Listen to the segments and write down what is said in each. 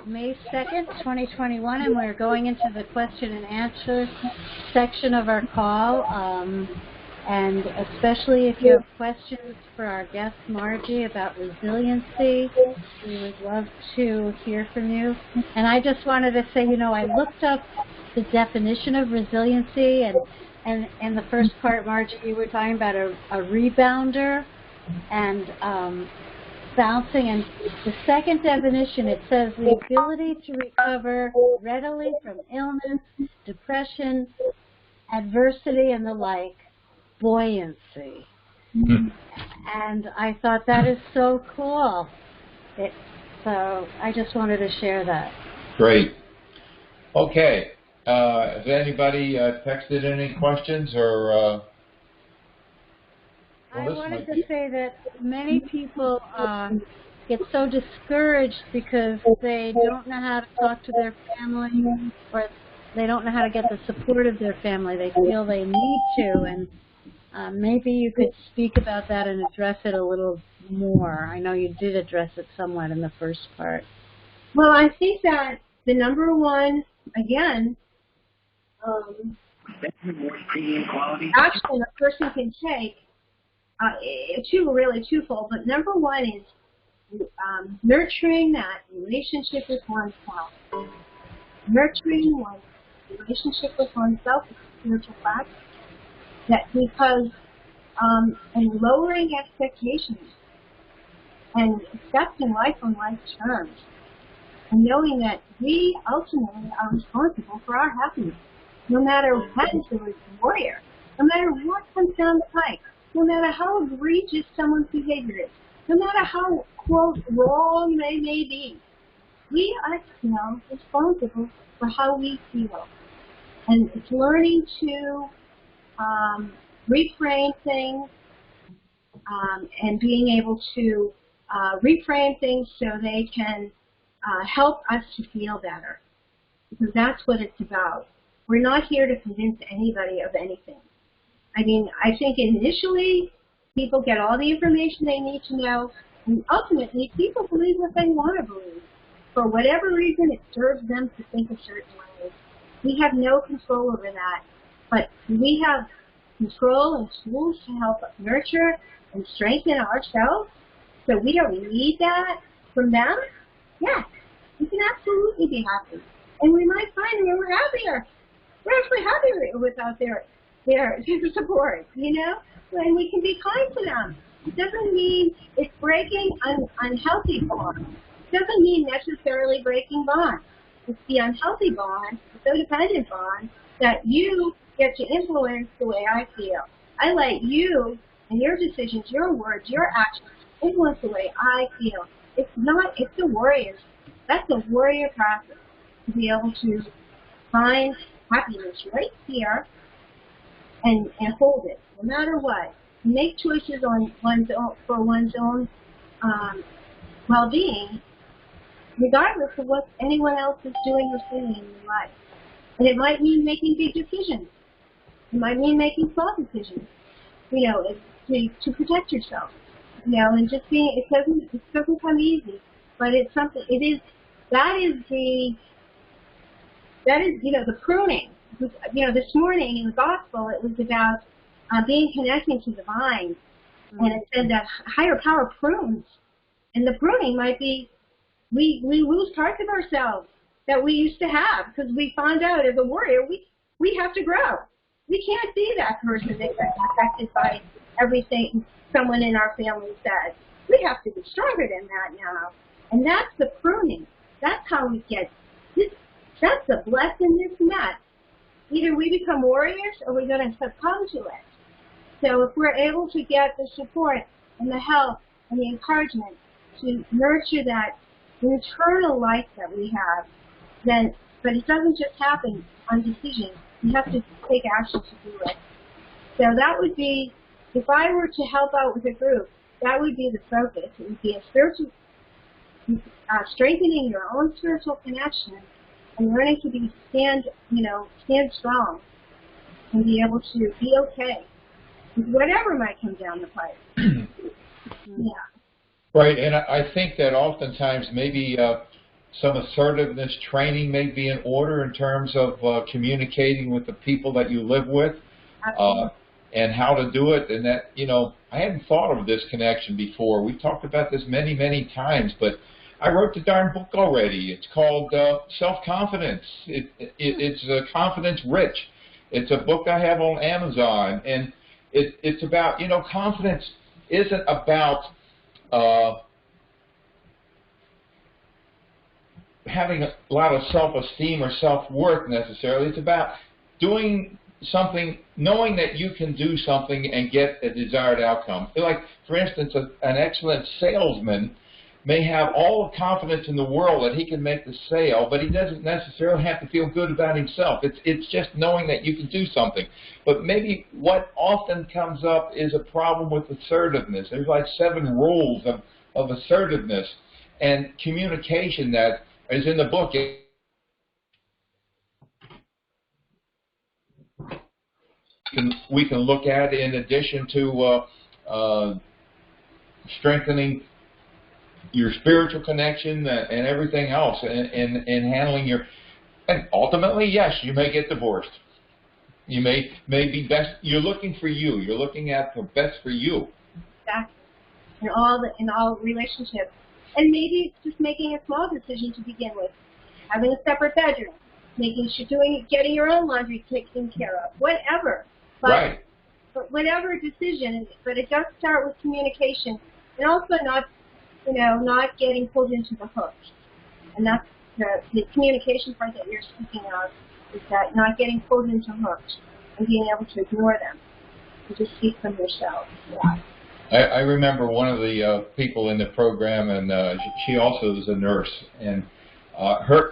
May 2nd, 2021, and we're going into the question and answer section of our call. And especially if you have questions for our guest Margie about resiliency, we would love to hear from you. And I just wanted to say, you know, I looked up the definition of resiliency, and in the first part, Margie, you were talking about a rebounder and bouncing. And the second definition, it says the ability to recover readily from illness, depression, adversity, and the like. Buoyancy. And I thought that is so cool. So I just wanted to share that. Great. Okay. Has anybody texted any questions or? I wanted to say that many people get so discouraged because they don't know how to talk to their family, or they don't know how to get the support of their family. They feel they need to, and maybe you could speak about that and address it a little more. I know you did address it somewhat in the first part. Well, I think that the number one, again, action a person can take, twofold, but number one is nurturing that relationship with oneself. Nurturing one's relationship with oneself is a spiritual practice. That because and lowering expectations and accepting life on life's terms, and knowing that we ultimately are responsible for our happiness, no matter what is the warrior, no matter what comes down the pike, no matter how egregious someone's behavior is, no matter how, quote, wrong they may be, we are still responsible for how we feel. And it's learning to reframe things and being able to reframe things so they can help us to feel better, because that's what it's about. We're not here to convince anybody of anything. I mean, I think initially people get all the information they need to know, and ultimately people believe what they want to believe. For whatever reason, it serves them to think a certain way. We have no control over that, but we have control and tools to help nurture and strengthen ourselves. So we don't need that from them. Yes, we can absolutely be happy. And we might find that we're happier. We're actually happier without their support, you know? And we can be kind to them. It doesn't mean it's breaking unhealthy bonds. It doesn't mean necessarily breaking bonds. It's the unhealthy bond, the codependent bond, that you get to influence the way I feel. I let you and your decisions, your words, your actions influence the way I feel. It's the warriors. That's the warrior process, to be able to find happiness right here and hold it, no matter what. Make choices on for one's own well-being, regardless of what anyone else is doing or saying in their life. And it might mean making big decisions. It might mean making small decisions, you know, to protect yourself, you know, and just being, it doesn't come easy, but it's something, that is, you know, the pruning. You know, this morning in the gospel, it was about being connected to the vine, and it said that higher power prunes, and the pruning might be, we lose parts of ourselves that we used to have, because we found out as a warrior, we have to grow. We can't be that person that gets affected by everything someone in our family says. We have to be stronger than that now. And that's the pruning. That's how we get this. That's the blessing that's met. Either we become warriors or we're going to succumb to it. So if we're able to get the support and the help and the encouragement to nurture that internal life that we have, then, but it doesn't just happen on decision. You have to take action to do it. So that would be, if I were to help out with a group, that would be the focus. It would be a spiritual, strengthening your own spiritual connection and learning to stand strong and be able to be okay with whatever might come down the pipe. Yeah. Right, and I think that oftentimes maybe some assertiveness training may be in order in terms of communicating with the people that you live with, and how to do it. And that, you know, I hadn't thought of this connection before. We've talked about this many, many times, but I wrote the darn book already. It's called Self-Confidence. It's Confidence Rich. It's a book I have on Amazon, and it's about, you know, confidence isn't about having a lot of self-esteem or self-worth necessarily. It's about doing something, knowing that you can do something and get a desired outcome. Like, for instance, an excellent salesman may have all the confidence in the world that he can make the sale, but he doesn't necessarily have to feel good about himself. It's just knowing that you can do something. But maybe what often comes up is a problem with assertiveness. There's like 7 rules of assertiveness and communication that is in the book. We can look at in addition to strengthening your spiritual connection and everything else, and handling your, and ultimately, yes, you may get divorced. You may be best. You're looking for you. You're looking at the best for you. Exactly. In all relationships, and maybe it's just making a small decision to begin with, having a separate bedroom, getting your own laundry taken care of, whatever. But, right. But whatever decision, but it does start with communication, and also not getting pulled into the hook. And that's the communication part that you're speaking of, is that not getting pulled into hooks and being able to ignore them and just speak from yourself. Yeah. I remember one of the people in the program, and she also is a nurse, and her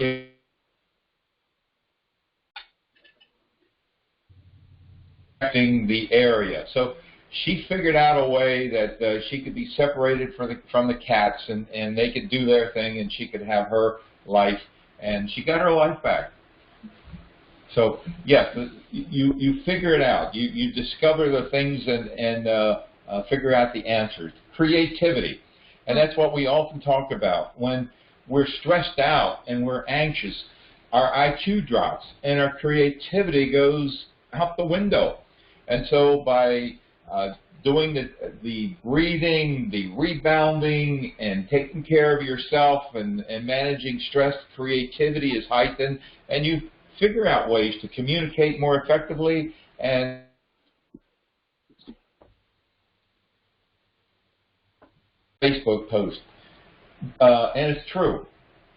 the area. So she figured out a way that she could be separated from the cats, and they could do their thing, and she could have her life, and she got her life back. So yes, you figure it out. You discover the things and figure out the answers. Creativity, and that's what we often talk about. When we're stressed out and we're anxious, our IQ drops and our creativity goes out the window. And so by doing the breathing, the rebounding, and taking care of yourself and managing stress, creativity is heightened, and you figure out ways to communicate more effectively. And Facebook post, and it's true,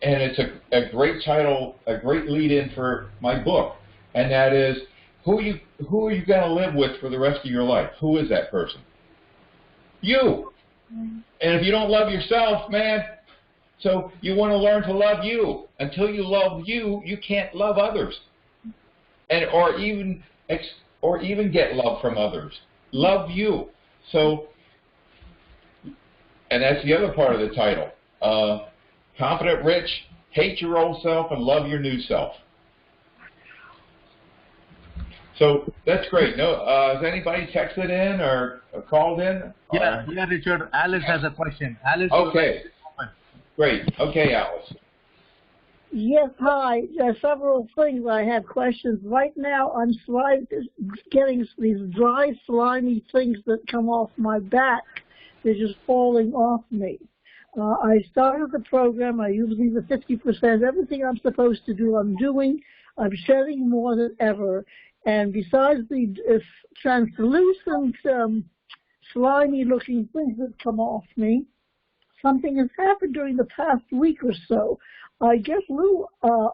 and it's a great title, a great lead-in for my book, and that is, who are you going to live with for the rest of your life? Who is that person? You. And if you don't love yourself, man, so you want to learn to love you. Until you love you, you can't love others, or even get love from others. Love you. So, and that's the other part of the title. Confident Rich, hate your old self and love your new self. So that's great. No, has anybody texted in or called in? Yeah, Richard. Alice has a question. Alice. Okay. Great. Okay, Alice. Yes, hi. There are several things I have questions. Right now, I'm getting these dry, slimy things that come off my back. They're just falling off me. I started the program. I usually the 50%. Everything I'm supposed to do, I'm doing. I'm shedding more than ever. And besides the translucent, slimy-looking things that come off me, something has happened during the past week or so. I get little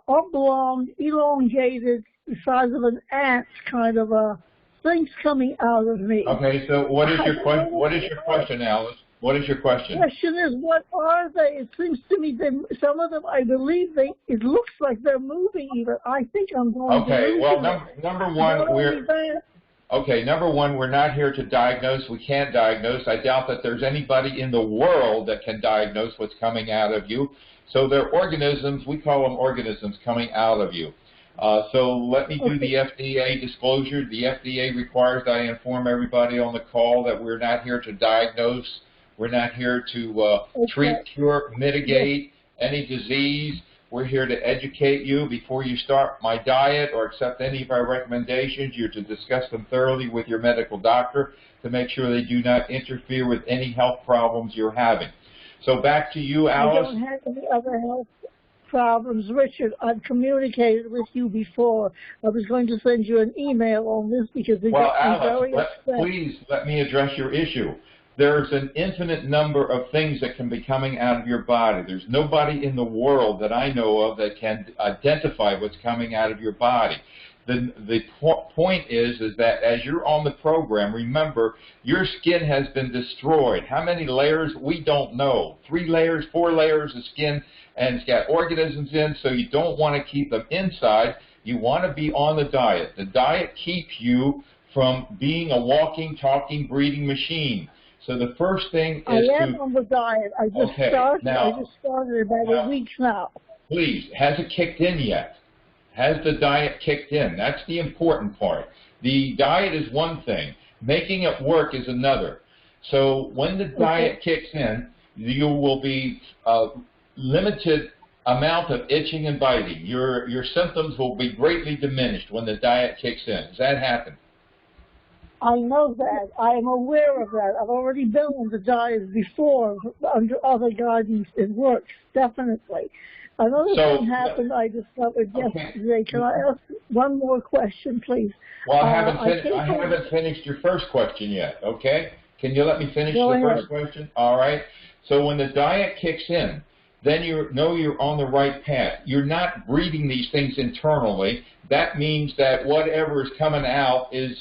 oblong, elongated, the size of an ant kind of things coming out of me. Okay, so what is your question? What is your question, Alice? What is your question? The question is, what are they? It seems to me some of them, I believe it looks like they're moving even. I think I'm going to Okay, well, number one, we're not here to diagnose. We can't diagnose. I doubt that there's anybody in the world that can diagnose what's coming out of you. So they're organisms. We call them organisms coming out of you. So let me do the FDA disclosure. The FDA requires that I inform everybody on the call that we're not here to diagnose. We're not here to treat, cure, mitigate any disease. We're here to educate you. Before you start my diet or accept any of our recommendations, you're to discuss them thoroughly with your medical doctor to make sure they do not interfere with any health problems you're having. So back to you, Alice. I don't have any other health problems. Richard, I've communicated with you before. I was going to send you an email on this because it got me very upset. Please let me address your issue. There's an infinite number of things that can be coming out of your body. There's nobody in the world that I know of that can identify what's coming out of your body. The point is that as you're on the program, remember, your skin has been destroyed. How many layers? We don't know. 3 layers, 4 layers of skin, and it's got organisms in, so you don't want to keep them inside. You want to be on the diet. The diet keeps you from being a walking, talking, breathing machine. So the first thing is I am on the diet. I just started about a week now. Please, has it kicked in yet? Has the diet kicked in? That's the important part. The diet is one thing. Making it work is another. So when the diet kicks in, you will be limited amount of itching and biting. Your symptoms will be greatly diminished when the diet kicks in. Does that happen? I know that. I am aware of that. I've already been on the diet before under other guidance. It works, definitely. Another thing happened I discovered yesterday. Can I ask one more question, please? Well, I haven't finished your first question yet, okay? Can you let me finish first question? All right. So when the diet kicks in, then you know you're on the right path. You're not breathing these things internally. That means that whatever is coming out is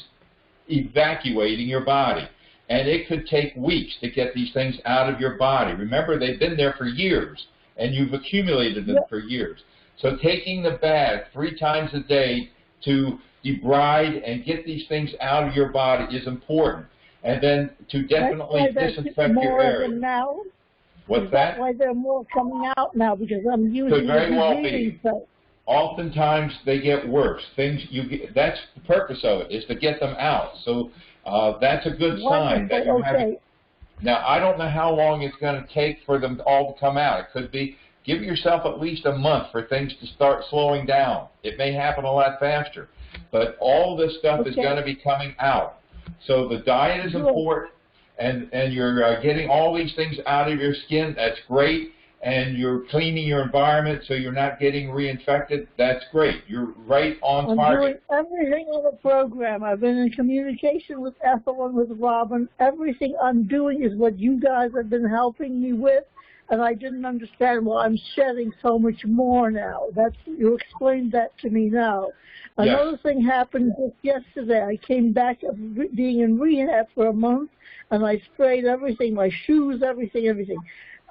evacuating your body. And it could take weeks to get these things out of your body. Remember, they've been there for years, and you've accumulated them for years. So taking the bath 3 times a day to debride and get these things out of your body is important. And then to definitely disinfect your area. Now? What's that? That's why they're more coming out now, because I'm using could very well be. Oftentimes they get worse. That's the purpose of it, is to get them out. So that's a good sign that you're having. Now, I don't know how long it's going to take for them all to come out. It could be, give yourself at least a month for things to start slowing down. It may happen a lot faster. But all this stuff is going to be coming out. So the diet is important, and you're getting all these things out of your skin. That's great. And you're cleaning your environment so you're not getting reinfected. That's great. You're right on target. I'm doing everything on the program. I've been in communication with Ethel and with Robin. Everything I'm doing is what you guys have been helping me with, and I didn't understand why I'm shedding so much more now. You explained that to me now. Another thing happened just yesterday. I came back being in rehab for a month, and I sprayed everything, my shoes, everything.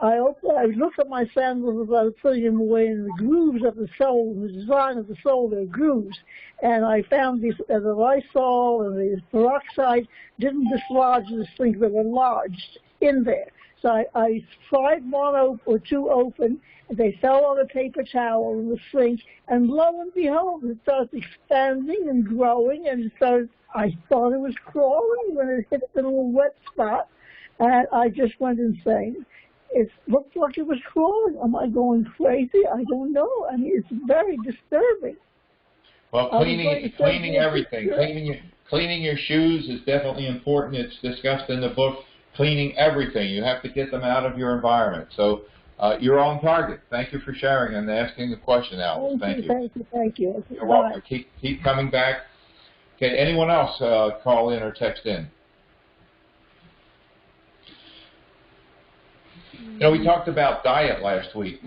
I looked at my sandals as I was putting them away in the grooves of the sole, the design of the sole, there are grooves. And I found the Lysol and the peroxide didn't dislodge the things that were lodged in there. So I tried 1 or 2 open, and they fell on a paper towel in the sink, and lo and behold, it started expanding and growing, and I thought it was crawling when it hit the little wet spot, and I just went insane. It looked like it was crawling. Am I going crazy? I don't know. I mean, it's very disturbing. Well, cleaning everything. Cleaning your shoes is definitely important. It's discussed in the book. Cleaning everything. You have to get them out of your environment. So you're on target. Thank you for sharing and asking the question, Alice. Thank you. You're welcome. Keep coming back. Okay, anyone else call in or text in? You know, we talked about diet last week,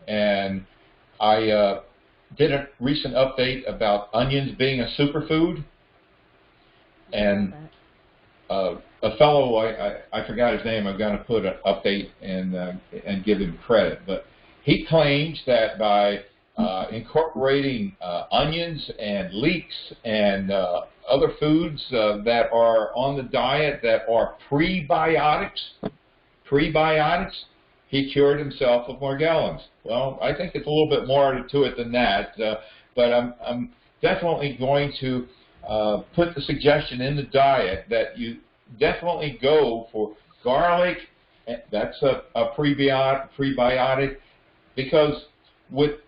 and I did a recent update about onions being a superfood, and a fellow, I forgot his name, I'm going to put an update and give him credit, but he claims that by incorporating onions and leeks and other foods that are on the diet that are prebiotics, he cured himself of Morgellons. Well, I think it's a little bit more to it than that, but I'm definitely going to put the suggestion in the diet that you definitely go for garlic. That's a prebiotic, because with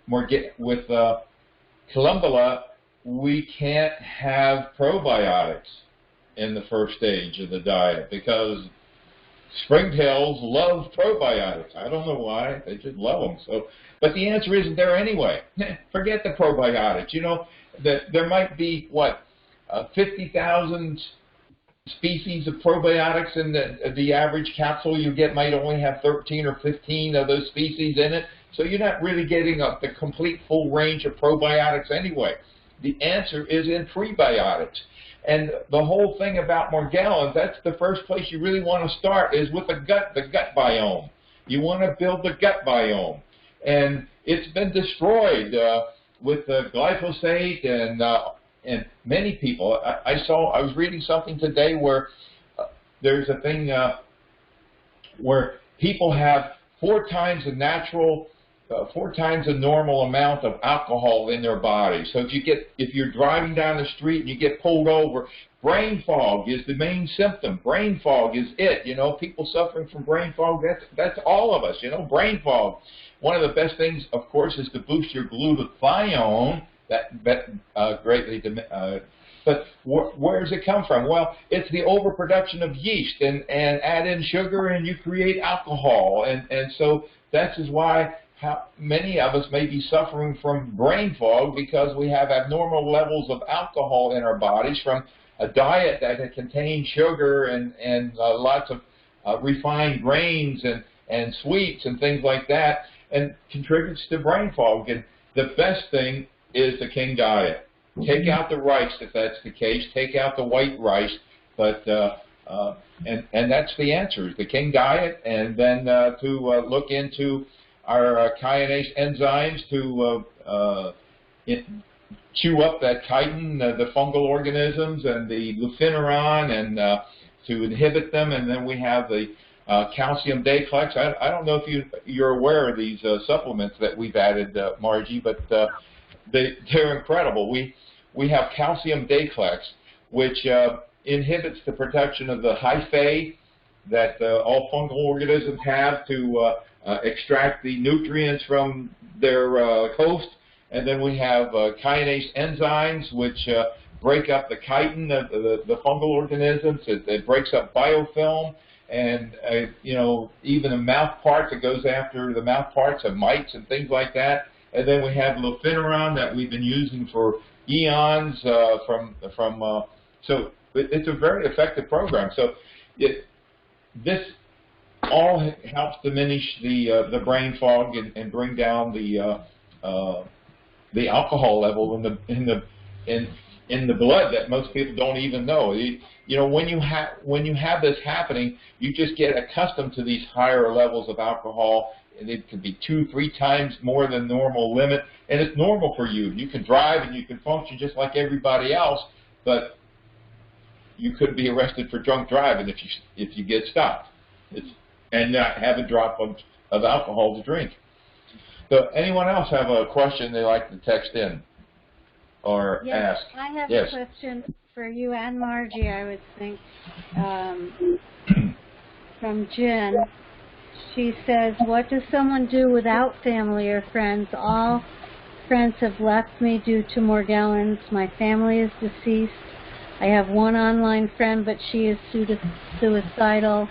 Columbella, we can't have probiotics in the first stage of the diet because springtails love probiotics. I don't know why. They just love them. So, but the answer isn't there anyway. Forget the probiotics. You know, there might be, 50,000 species of probiotics in the average capsule you get might only have 13 or 15 of those species in it. So you're not really getting the complete full range of probiotics anyway. The answer is in prebiotics. And the whole thing about Morgellons, that's the first place you really want to start is with the gut biome. You want to build the gut biome. And it's been destroyed with glyphosate and many people. I was reading something today where there's a thing where people have 4 times the normal amount of alcohol in their body. So if you're driving down the street and you get pulled over, brain fog is the main symptom. Brain fog is it. You know, people suffering from brain fog. That's all of us. You know, brain fog. One of the best things, of course, is to boost your glutathione. That greatly. But where does it come from? Well, it's the overproduction of yeast, and add in sugar, and you create alcohol, and so that's why many of us may be suffering from brain fog because we have abnormal levels of alcohol in our bodies from a diet that contains sugar and lots of refined grains and sweets and things like that, and contributes to brain fog. And the best thing is the King diet. Take out the rice if that's the case. Take out the white rice, but and that's the answer: is the King diet, and then to look into our kinase enzymes to chew up that chitin, the fungal organisms, and the lufineron, and to inhibit them. And then we have the calcium dayclex. I don't know if you're aware of these supplements that we've added, Margie, but they're incredible. We have calcium dayclex, which inhibits the production of the hyphae that all fungal organisms have to extract the nutrients from their host. And then we have kinase enzymes, which break up the chitin of the fungal organisms. It breaks up biofilm. And, you know, even the mouth parts, it goes after the mouth parts of mites and things like that. And then we have lufineron that we've been using for eons so it's a very effective program. So this all helps diminish the brain fog and bring down the alcohol level in the blood that most people don't even know. You know, when you have this happening, you just get accustomed to these higher levels of alcohol. And it could be 2-3 times more than normal limit, and it's normal for you. You can drive and you can function just like everybody else, but you could be arrested for drunk driving if you get stopped, and not have a drop of alcohol to drink. So, anyone else have a question they'd like to text in or ask? I have a question for you and Margie. I would think from Jen. She says, what does someone do without family or friends? All friends have left me due to Morgellons. My family is deceased. I have one online friend, but she is suicidal,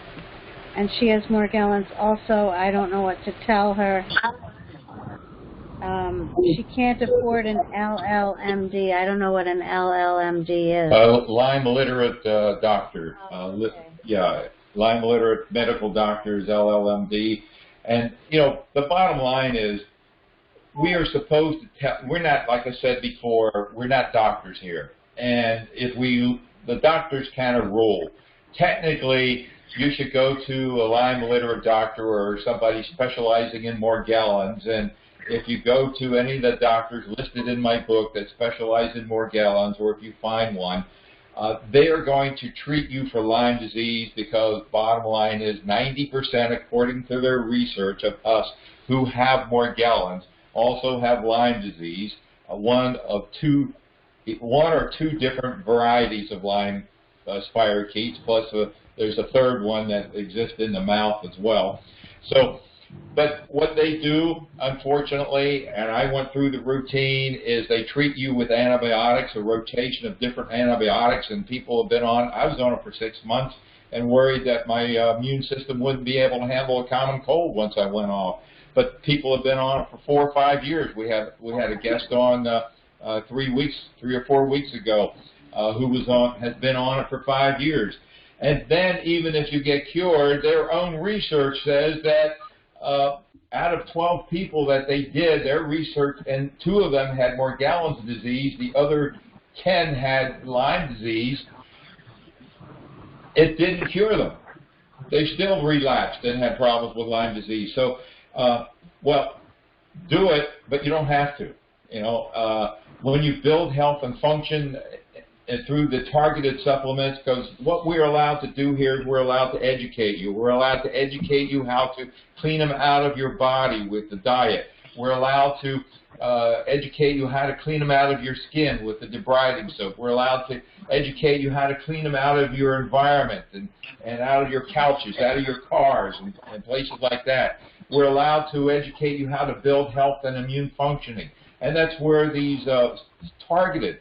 and she has Morgellons also. I don't know what to tell her. She can't afford an LLMD. I don't know what an LLMD is. Lyme literate doctor. Okay. Lyme literate medical doctors, LLMD. And, you know, the bottom line is we are supposed to tell, we're not, like I said before, we're not doctors here. And the doctors kind of rule. Technically, you should go to a Lyme literate doctor or somebody specializing in Morgellons. And if you go to any of the doctors listed in my book that specialize in Morgellons, or if you find one, they are going to treat you for Lyme disease because bottom line is 90%, according to their research of us who have Morgellons, also have Lyme disease, one or two different varieties of Lyme spirochetes, plus there's a third one that exists in the mouth as well. So But what they do, unfortunately, and I went through the routine, is they treat you with antibiotics, a rotation of different antibiotics, and people have been on, I was on it for 6 months, and worried that my immune system wouldn't be able to handle a common cold once I went off. But people have been on it for 4 or 5 years. We had a guest on 3 or 4 weeks ago who has been on it for 5 years. And then even if you get cured, their own research says that out of 12 people that they did their research, and 2 of them had Morgellons disease, the other 10 had Lyme disease, it didn't cure them. They still relapsed and had problems with Lyme disease. So, well, do it, but you don't have to. You know, when you build health and function through the targeted supplements, because what we're allowed to do here is we're allowed to educate you. We're allowed to educate you how to clean them out of your body with the diet. We're allowed to educate you how to clean them out of your skin with the debriding soap. We're allowed to educate you how to clean them out of your environment and out of your couches, out of your cars and places like that. We're allowed to educate you how to build health and immune functioning. And that's where these targeted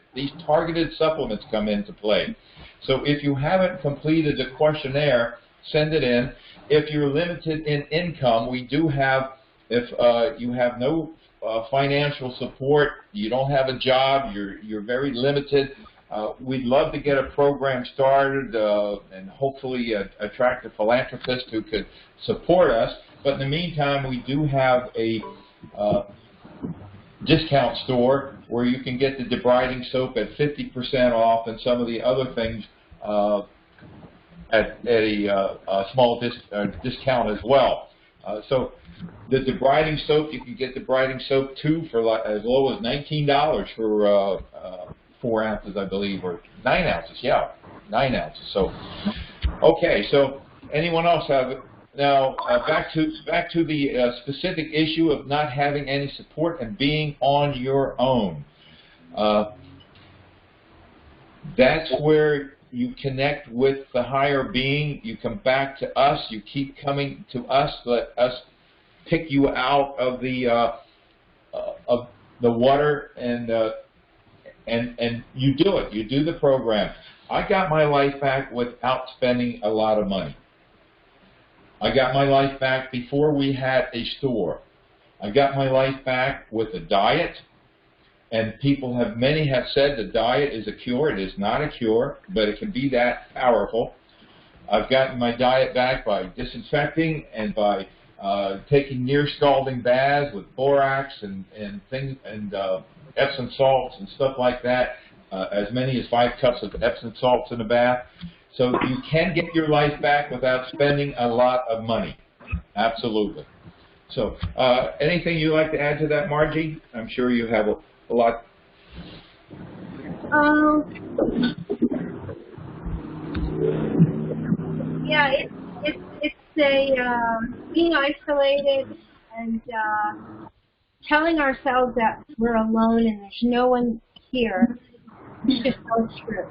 supplements come into play. So if you haven't completed the questionnaire, send it in. If you're limited in income, we do have, if you have no financial support, you don't have a job, you're very limited, we'd love to get a program started and hopefully attract a philanthropist who could support us. But in the meantime, we do have a discount store where you can get the debriding soap at 50% off and some of the other things at a small discount as well. So the debriding soap, you can get debriding soap too for as low as $19 for 4 ounces, I believe, or 9 ounces. Yeah, 9 ounces. So, okay. So, anyone else have? Now, back to the specific issue of not having any support and being on your own. That's where you connect with the higher being. You come back to us. You keep coming to us. Let us pick you out of the water, and you do it. You do the program. I got my life back without spending a lot of money. I got my life back before we had a store. I got my life back with a diet, and many have said the diet is a cure. It is not a cure, but it can be that powerful. I've gotten my diet back by disinfecting and by taking near scalding baths with borax and things and Epsom salts and stuff like that. As many as 5 cups of Epsom salts in a bath. So you can get your life back without spending a lot of money. Absolutely. So anything you'd like to add to that, Margie? I'm sure you have a lot. Yeah, it's being isolated and telling ourselves that we're alone and there's no one here. It's just not true.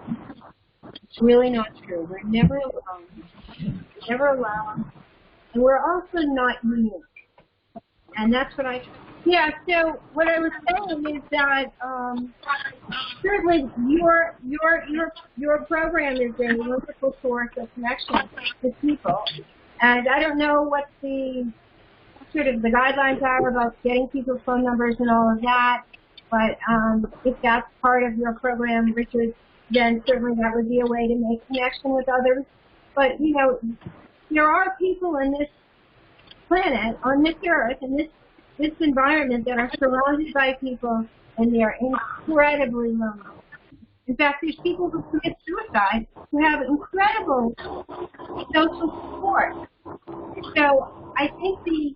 It's really not true. We're never alone. Never alone. And we're also not unique. And that's what yeah, so what I was saying is that certainly your program is a wonderful source of connection with people. And I don't know what the sort of the guidelines are about getting people's phone numbers and all of that, but if that's part of your program, Richard, then certainly that would be a way to make connection with others. But, you know, there are people in this planet, on this earth, in this environment that are surrounded by people, and they are incredibly lonely. In fact, there's people who commit suicide who have incredible social support. So I think the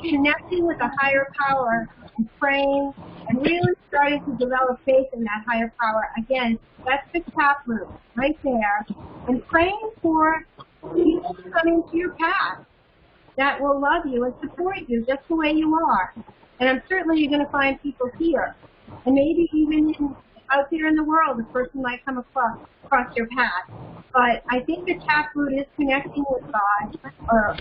connecting with a higher power and praying and really starting to develop faith in that higher power, again, that's the taproot right there. And praying for people to come into your path that will love you and support you just the way you are. And I'm certainly you're going to find people here. And maybe even out there in the world, a person might come across your path. But I think the taproot is connecting with God or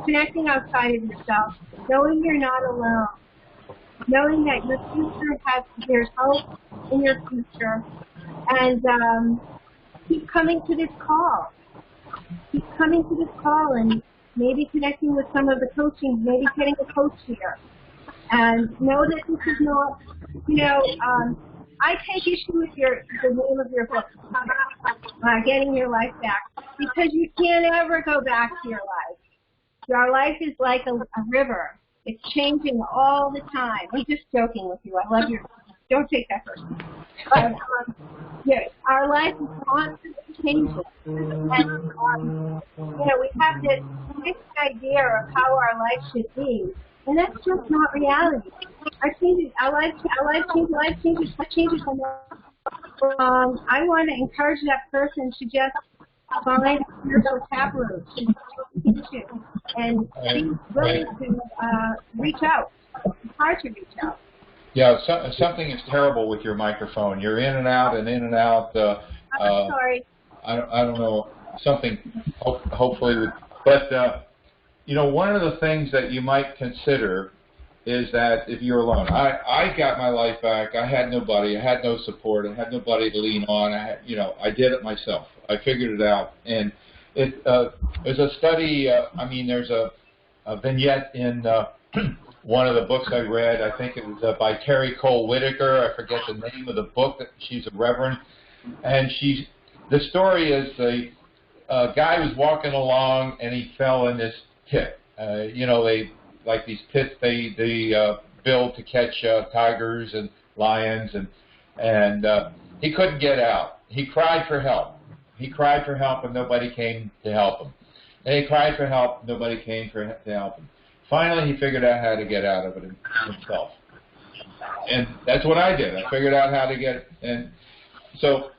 connecting outside of yourself, knowing you're not alone, knowing that your future there's hope in your future, and keep coming to this call. Keep coming to this call and maybe connecting with some of the coaching, maybe getting a coach here. And know that this is not, I take issue with the name of your book, Getting Your Life Back, because you can't ever go back to your life. Your life is like a river. It's changing all the time. I'm just joking with you. I love you. Don't take that personally. But our life is constantly changing. And, we have this fixed idea of how our life should be, and that's just not reality. Our life changes. I want to encourage that person to just find a spiritual taproot and be willing to reach out. It's hard to reach out. Yeah, something is terrible with your microphone. You're in and out and in and out. I'm sorry. I don't know, something, hopefully, but, one of the things that you might consider is that if you're alone. I got my life back. I had nobody. I had no support. I had nobody to lean on. I did it myself. I figured it out. And there's a study, there's a vignette in one of the books I read. I think it was by Terry Cole Whitaker. I forget the name of the book. She's a reverend. And the story is the guy was walking along and he fell in this pit. Like these pits they build to catch tigers and lions, and he couldn't get out. He cried for help. And nobody came to help him. And he cried for help. Nobody came to help him. Finally, he figured out how to get out of it himself. And that's what I did. I figured out how to get it. And so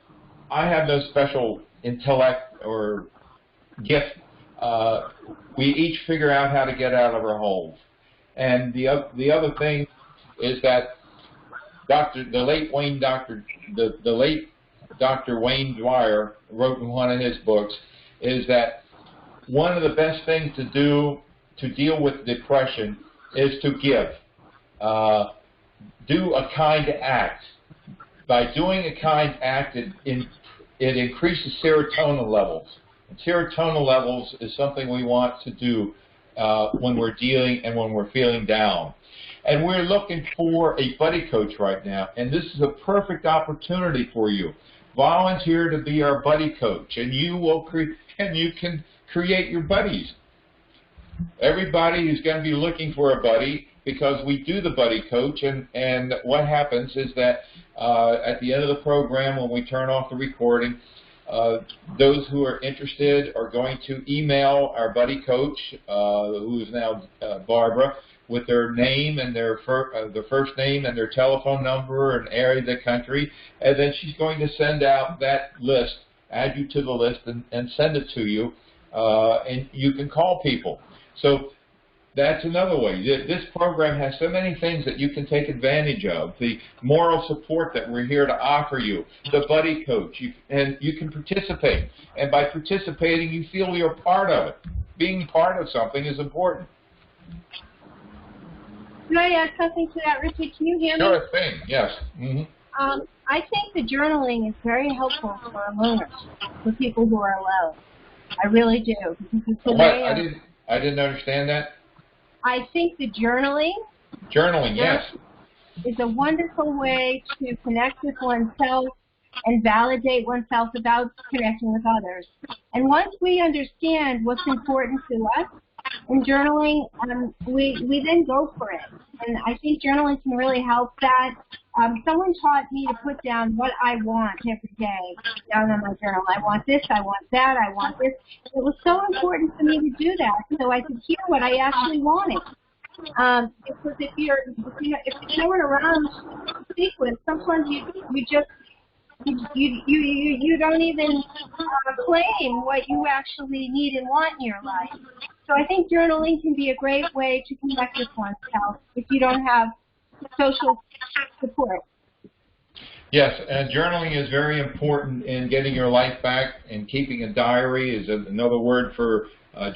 I have no special intellect or gift. We each figure out how to get out of our holes. And the other thing is that the late Dr. Wayne Dwyer wrote in one of his books is that one of the best things to do to deal with depression is to give. Do a kind act. By doing a kind act, it increases serotonin levels. And serotonin levels is something we want to do when we're dealing and when we're feeling down. And we're looking for a buddy coach right now, and this is a perfect opportunity for you. Volunteer to be our buddy coach, and you can create your buddies. Everybody is going to be looking for a buddy because we do the buddy coach, and what happens is that at the end of the program, when we turn off the recording, those who are interested are going to email our buddy coach, who is now Barbara, with their name and their first name and their telephone number and area of the country, and then she's going to send out that list, add you to the list, and send it to you, and you can call people. So that's another way. This program has so many things that you can take advantage of. The moral support that we're here to offer you, the buddy coach, and you can participate. And by participating, you feel you're part of it. Being part of something is important. Can I add something to that, Richard? Can you hear me? Sure thing, yes. Mm-hmm. I think the journaling is very helpful for loners, for people who are alone. I really do. I didn't understand that. I think the journaling yes, is a wonderful way to connect with oneself and validate oneself about connecting with others. And once we understand what's important to us in journaling, we then go for it. And I think journaling can really help that. Someone taught me to put down what I want every day down on my journal. I want this, I want that, I want this. It was so important for me to do that so I could hear what I actually wanted. Because if you're going around speak with, sometimes you don't even claim what you actually need and want in your life. So I think journaling can be a great way to connect with oneself if you don't have social support. Yes, and journaling is very important in getting your life back, and keeping a diary is another word for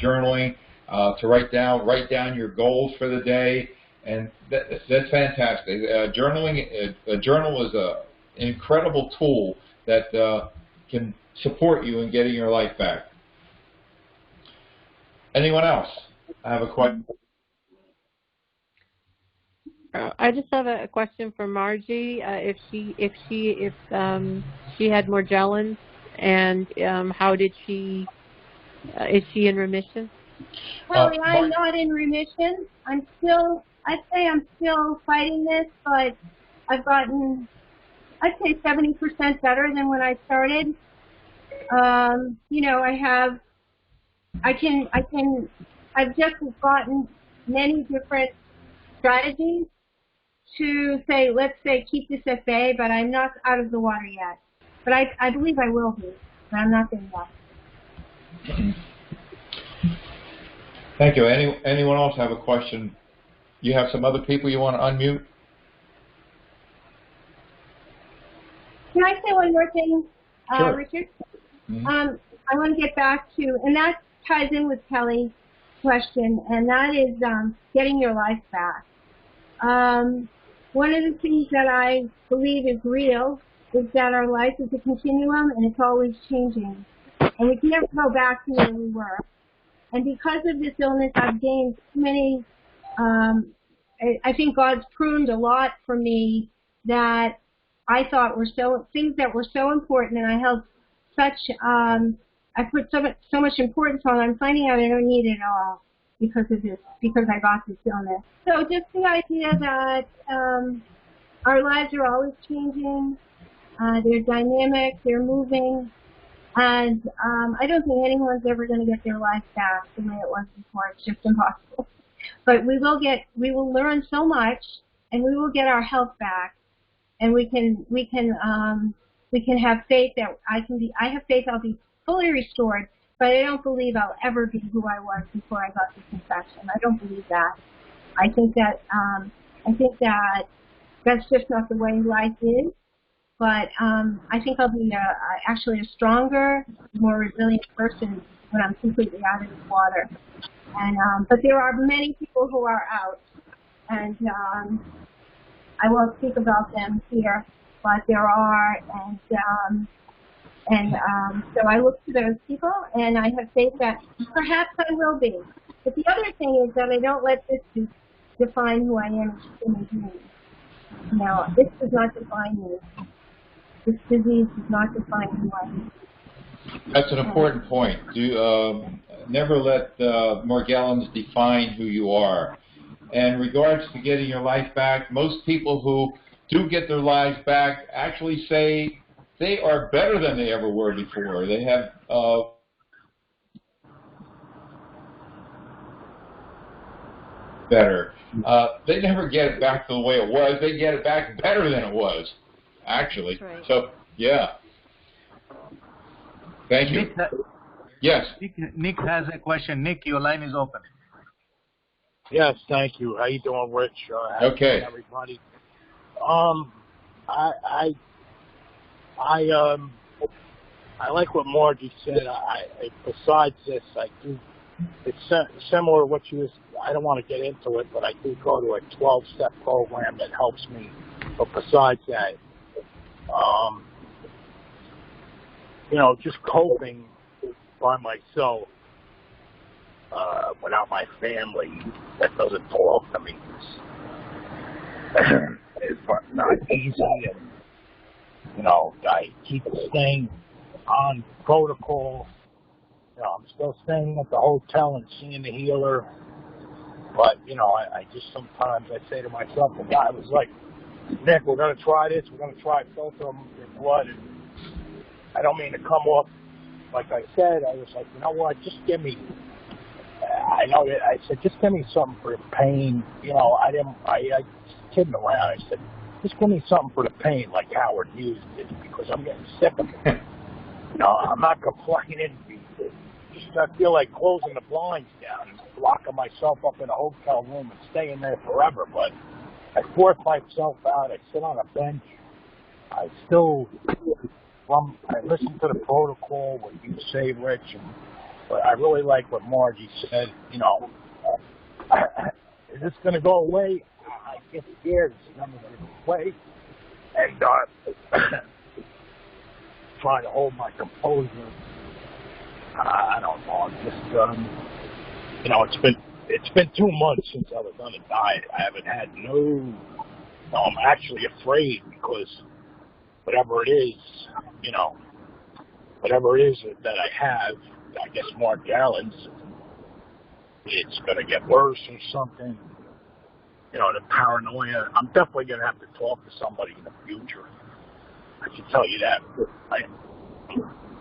journaling. to write down your goals for the day, and that's fantastic. Journaling, a journal is an incredible tool that can support you in getting your life back. Anyone else? I have a question. I just have a question for Margie. If she had Morgellons, and how did she? Is she in remission? Well, I'm not in remission. I'd say I'm still fighting this, but I've gotten, I'd say 70% better than when I started. You know, I've just gotten many different strategies to say, let's say, keep this at bay, but I'm not out of the water yet. But I believe I will be, but I'm not there yet. Thank you. Anyone else have a question? You have some other people you want to unmute? Can I say one more thing, Sure. Richard? Mm-hmm. I want to get back to, and that ties in with Kelly's question, and that is getting your life back. One of the things that I believe is real is that our life is a continuum, and it's always changing. And we can never go back to where we were. And because of this illness, I've gained so many, I think God's pruned a lot for me that I thought were things that were so important, and I held such, I put so much importance on. I'm finding out I don't need it all because of this, because I got this illness. So just the idea that our lives are always changing, they're dynamic, they're moving, and I don't think anyone's ever going to get their life back the way it was before. It's just impossible. But we will learn so much, and we will get our health back, and we can have faith that I have faith I'll be fully restored, but I don't believe I'll ever be who I was before I got this infection. I don't believe that. I think that that's just not the way life is. But I think I'll be actually a stronger, more resilient person when I'm completely out of the water. And but there are many people who are out, and I won't speak about them here, but there are, and so I look to those people, and I have faith that perhaps I will be. But the other thing is that I don't let this define who I am as a human being. No, this does not define me. This disease does not define who I am. That's an important point. Never let Morgellons define who you are. And in regards to getting your life back, most people who do get their lives back actually say they are better than they ever were before. They have better. They never get it back to the way it was. They get it back better than it was, actually. Right. So, yeah. Thank you. Yes. Nick has a question. Nick, your line is open. Yes, thank you. How you doing, Rich? Okay. Everybody. I like what Margie said. Besides this, I do. It's similar to what you was. I don't want to get into it, but I do go to a 12-step program that helps me. But besides that, just coping by myself without my family, that doesn't belong to me. It's not easy, and I keep staying on protocol. I'm still staying at the hotel and seeing the healer, but I just sometimes I say to myself, the guy was like, Nick, we're going to try this, we're going to try filter your blood, and I don't mean to come off like I said. I was like, you know what, just give me, I said, just give me something for the pain. I kidding around. I said, just give me something for the pain, like Howard Hughes did, because I'm getting sick of it. I'm not complaining. I feel like closing the blinds down and locking myself up in a hotel room and staying there forever. But I force myself out. I sit on a bench. I still, I listen to the protocol, what you say, Rich, and But I really like what Margie said. You know, is this going to go away? I get scared it's never going to go away. And trying to hold my composure. I don't know. I'm just, you know, it's been 2 months since I was on a diet. I haven't had I'm actually afraid because whatever it is, you know, whatever it is that I have, I guess Morgellons, it's going to get worse or something. You know, the paranoia. I'm definitely going to have to talk to somebody in the future. I can tell you that,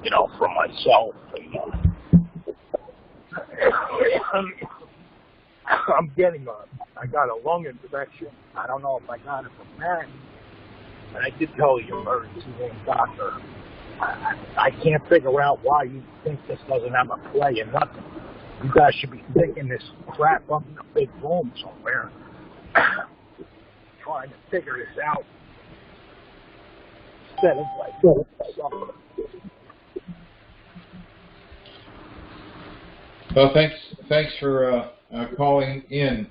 you know, for myself. And, I got a lung infection. I don't know if I got it from that. And I did tell the emergency room doctor, I can't figure out why you think this doesn't have a play in nothing. You guys should be thinking this crap up in a big room somewhere, trying to figure this out instead of like something. Well, thanks for calling in.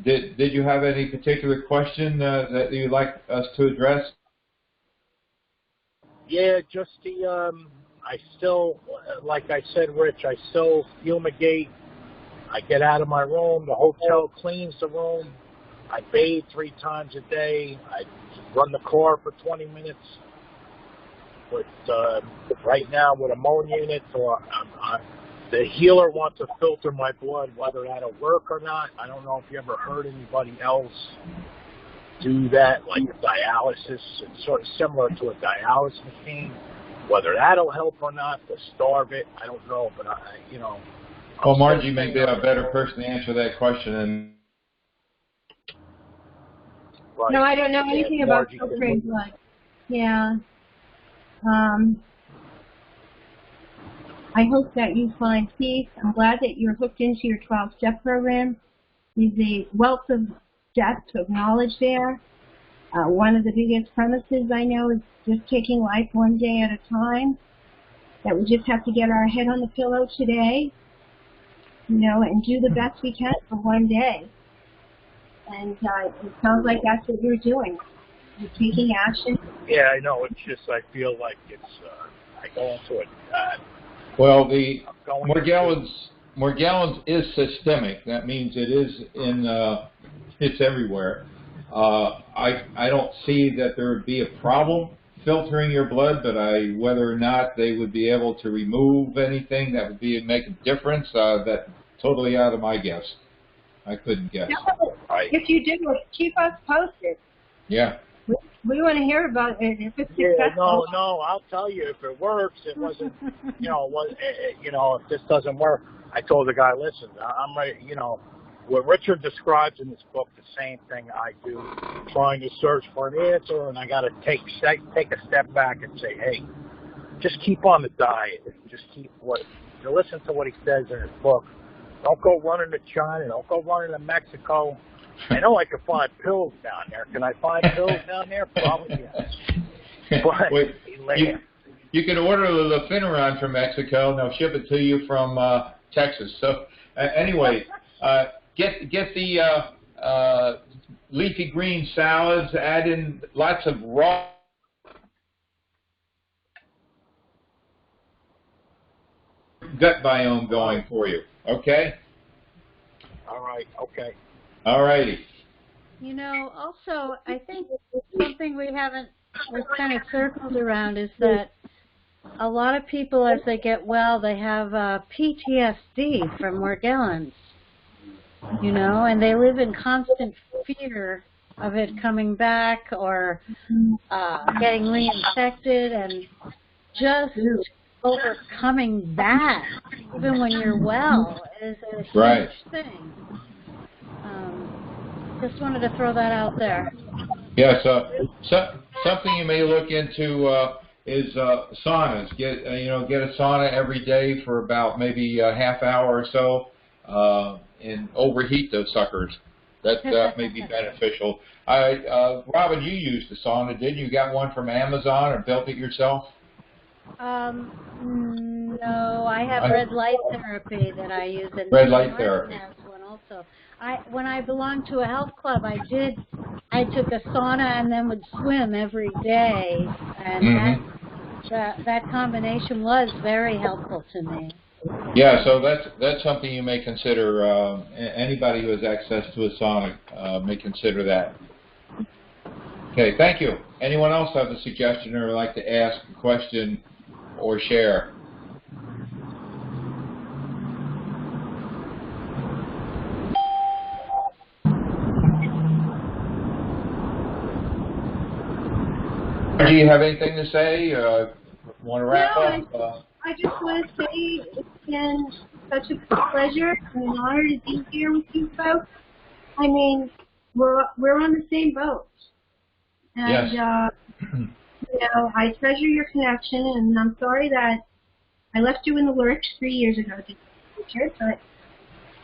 Did you have any particular question that you'd like us to address? Yeah, just the, I still, like I said, Rich, I still fumigate. I get out of my room. The hotel cleans the room. I bathe 3 times a day. I run the car for 20 minutes. But right now with ammonia in it, the healer wants to filter my blood, whether that'll work or not. I don't know if you ever heard anybody else do that, like dialysis. It's sort of similar to a dialysis machine. Whether that'll help or not, to starve it, I don't know. But you know. Well, Margie may be a better person to answer that question. And right. No, I don't know anything about filtering blood. Yeah. I hope that you find peace. I'm glad that you're hooked into your 12-step program. There's a wealth of depth of knowledge there. One of the biggest premises I know is just taking life one day at a time. That we just have to get our head on the pillow today, you know, and do the best we can for one day. And it sounds like that's what you're doing. You're taking action. Yeah, I know. It's just I feel like it's I go into it. Well, the Morgellons is systemic. That means it is it's everywhere. I don't see that there would be a problem filtering your blood, but whether or not they would be able to remove anything that would make a difference, that's totally out of my guess. I couldn't guess. No, if you do, keep us posted. Yeah. We want to hear about it if it's successful. No, I'll tell you if it works. It wasn't, if this doesn't work, I told the guy, listen, I'm ready, what Richard describes in this book, the same thing I do, trying to search for an answer, and I got to take a step back and say, hey, just keep on the diet. Just listen to what he says in his book. Don't go running to China. Don't go running to Mexico. I know I can find pills down there. Can I find pills down there? Probably yes. But wait, you can order the Lefiniron from Mexico, and they'll ship it to you from Texas. So anyway, get the leafy green salads. Add in lots of raw gut biome going for you. Okay. All right. Okay. All righty. You know, also, I think something we've kind of circled around is that a lot of people, as they get well, they have PTSD from Morgellons, and they live in constant fear of it coming back or getting reinfected, and just overcoming that, even when you're well, is a huge thing. Just wanted to throw that out there. Yeah, so something you may look into is saunas. Get a sauna every day for about maybe a half hour or so, and overheat those suckers. That may be beneficial. Robin, you used the sauna, didn't you? You got one from Amazon or built it yourself? No, I have red light therapy that I use, and Red light Martin therapy. has one also. When I belonged to a health club, I took a sauna and then would swim every day, and that combination was very helpful to me. Yeah, so that's something you may consider. Anybody who has access to a sauna may consider that. Okay, thank you. Anyone else have a suggestion or like to ask a question or share? Do you have anything to say? Want to wrap up? I just want to say it's been such a pleasure and an honor to be here with you folks. I mean, we're on the same boat. And, Yes. I treasure your connection, and I'm sorry that I left you in the lurch 3 years ago, Richard, but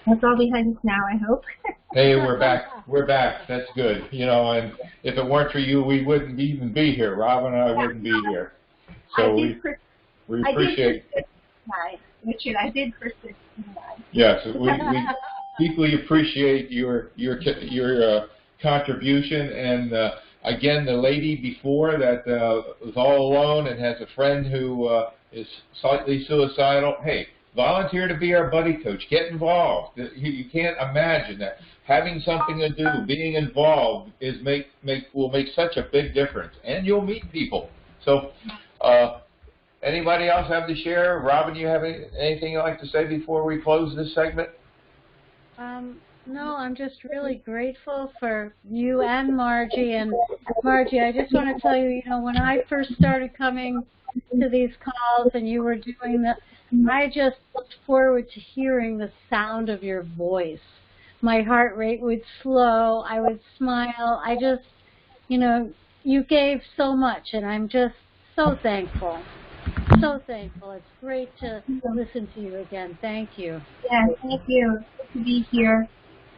that's all behind us now, I hope. Hey, we're back. We're back. That's good. And if it weren't for you, we wouldn't even be here. Rob and I wouldn't be here. So we appreciate. Richard, I did persist. Yes, we deeply appreciate your contribution. And again, the lady before that was all alone and has a friend who is slightly suicidal. Hey, volunteer to be our buddy coach. Get involved. You can't imagine that having something to do, being involved will make such a big difference, and you'll meet people. So. Anybody else have to share? Robin, you have anything you'd like to say before we close this segment? No, I'm just really grateful for you and Margie. And Margie, I just want to tell you, when I first started coming to these calls and you were doing that, I just looked forward to hearing the sound of your voice. My heart rate would slow. I would smile. I just, you gave so much, and I'm just so thankful. So thankful. It's great to listen to you again. Thank you. Yeah, thank you. Good to be here.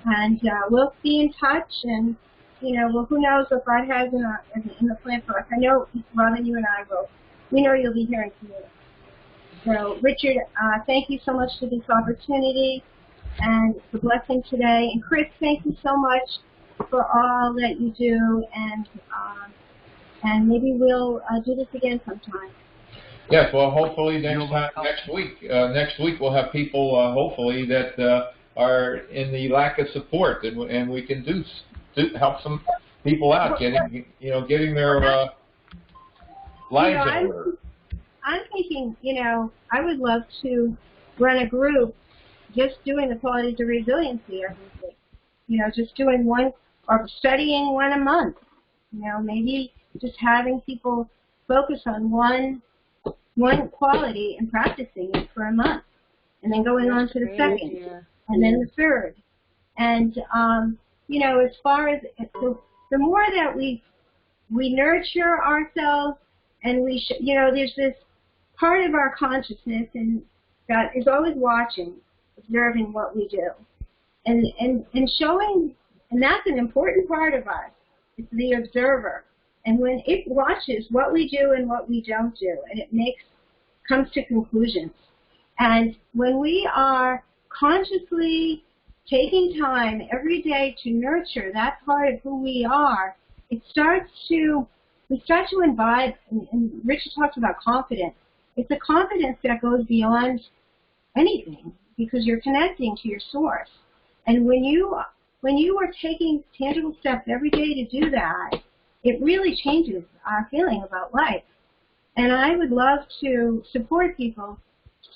And we'll be in touch. And, who knows what God has in the plan for us. I know, Robin, you and I will. We know you'll be hearing from me. So, Richard, thank you so much for this opportunity and the blessing today. And, Chris, thank you so much for all that you do. And maybe we'll do this again sometime. Yes, well, hopefully next week we'll have people, hopefully, that are in the lack of support, and we can help some people out, getting their lives in order. I'm thinking, I would love to run a group just doing the qualities of resiliency every week. Just doing one or studying one a month. Maybe just having people focus on one quality and practicing it for a month, and then going on to the second, and then the third. And as far as the more that we nurture ourselves, and there's this part of our consciousness and that is always watching, observing what we do, and showing, and that's an important part of us. It's the observer. And when it watches what we do and what we don't do, and it comes to conclusions. And when we are consciously taking time every day to nurture that part of who we are, we start to imbibe, and Richard talked about confidence. It's a confidence that goes beyond anything because you're connecting to your source. And when you are taking tangible steps every day to do that, it really changes our feeling about life. And I would love to support people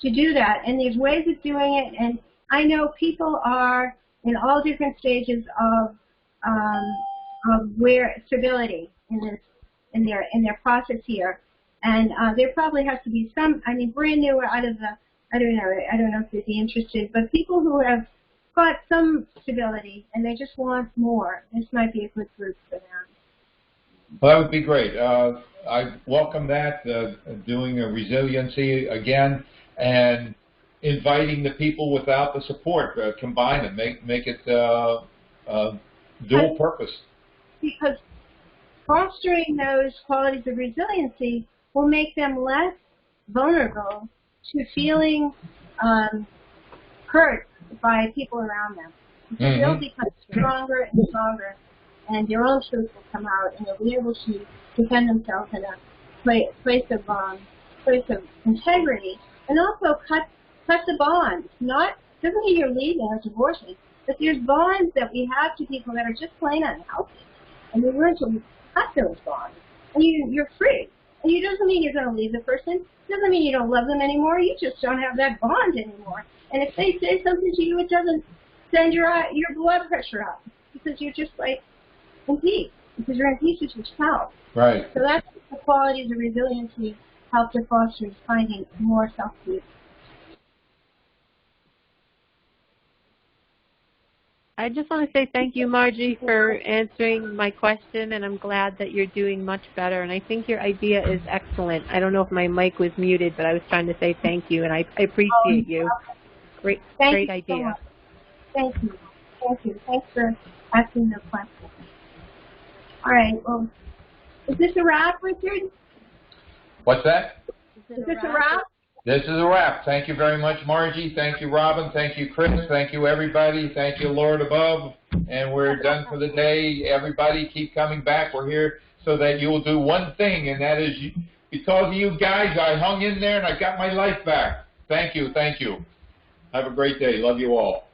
to do that. And there's ways of doing it. And I know people are in all different stages of stability in their process here. And there probably has to be some, brand new out of the, I don't know if they'd be interested, but people who have got some stability and they just want more, this might be a good group for them. Well, that would be great. I welcome that, doing a resiliency again, and inviting the people without the support, combine it, make it dual purpose. Because fostering those qualities of resiliency will make them less vulnerable to feeling hurt by people around them. Because they'll become stronger and stronger, and their own truth will come out, and they'll be able to defend themselves in a place of integrity, and also cut the bonds. Doesn't mean you're leaving or divorcing, but there's bonds that we have to people that are just plain unhealthy, and we learn to cut those bonds, and you're free. And it doesn't mean you're going to leave the person. It doesn't mean you don't love them anymore. You just don't have that bond anymore. And if they say something to you, it doesn't send your blood pressure up, because you're just like in peace, because you're in peace with yourself. Right. So that's the qualities of resiliency help to foster is finding more self-peace. I just want to say thank you, Margie, for answering my question, and I'm glad that you're doing much better. And I think your idea is excellent. I don't know if my mic was muted, but I was trying to say thank you, and I appreciate you. Great idea. So much. Thank you. Thanks for asking the question. All right. Well, is this a wrap, Richard? What's that? Is this a wrap? This is a wrap. Thank you very much, Margie. Thank you, Robin. Thank you, Chris. Thank you, everybody. Thank you, Lord above. And we're done for the day. Everybody keep coming back. We're here so that you will do one thing, and that is because of you guys, I hung in there and I got my life back. Thank you. Have a great day. Love you all.